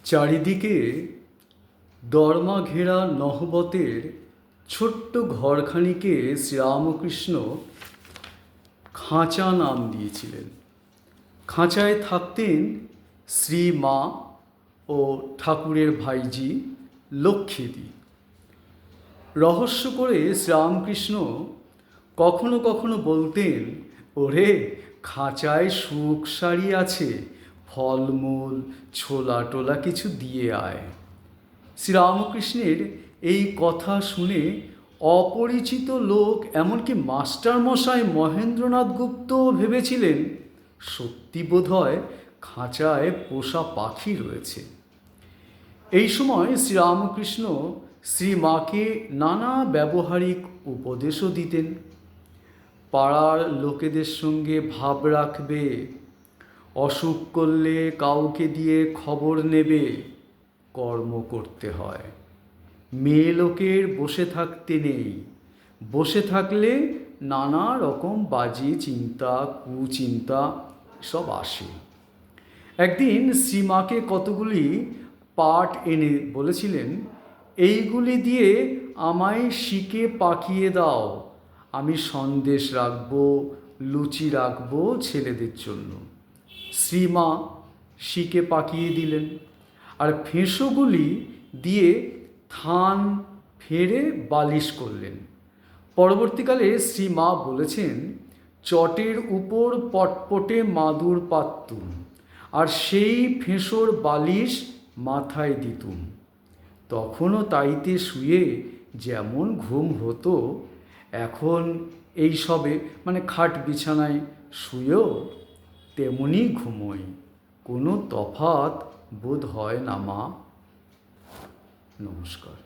চারিদিকে দরমা ঘেরা নহবতের ছোট্ট ঘরখানিকে শ্রীরামকৃষ্ণ খাঁচা নাম দিয়েছিলেন। খাঁচায় থাকতেন শ্রী মা ও ঠাকুরের ভাইজি লক্ষ্মীদি। রহস্য করে শ্রীরামকৃষ্ণ কখনো কখনো বলতেন, ওরে খাঁচায় সুখ সারি আছে, ফলমূল ছোলা টোলা কিছু দিয়ে আয়। শ্রীরামকৃষ্ণের এই কথা শুনে অপরিচিত লোক, এমনকি মাস্টারমশাই মহেন্দ্রনাথ গুপ্ত ভেবেছিলেন সত্যি বোধহয় খাঁচায় পোষা পাখি রয়েছে। এই সময় শ্রীরামকৃষ্ণ শ্রীমাকে নানা ব্যবহারিক উপদেশও দিতেন। পাড়ার লোকেদের সঙ্গে ভাব রাখবে, অসুখ করলে কাউকে দিয়ে খবর নেবে, কর্ম করতে হয়। মেয়ে লোকের বসে থাকতে নেই, বসে থাকলে নানা রকম বাজে চিন্তা কুচিন্তা সব আসে। একদিন শ্রীমাকে কতগুলি পাট এনে বলেছিলেন, এইগুলি দিয়ে আমায় শিকে পাকিয়ে দাও, আমি সন্দেশ রাখবো, লুচি রাখবো ছেলেদের জন্য। শ্রীমা শিকে পাকিয়ে দিলেন আর ফেঁসোগুলি দিয়ে থান ফেরে বালিশ করলেন। পরবর্তীকালে শ্রীমা বলেছেন, চটের উপর পটপটে মাদুর পাততুম আর সেই ফেঁসোর বালিশ মাথায় দিতুম। তখনও তাইতে শুয়ে যেমন ঘুম হতো, এখন এই সবে খাট বিছানায় শুয়েও তেমনি ঘুমোই। কোনো তফাৎ বোধ হয় না মা। নমস্কার।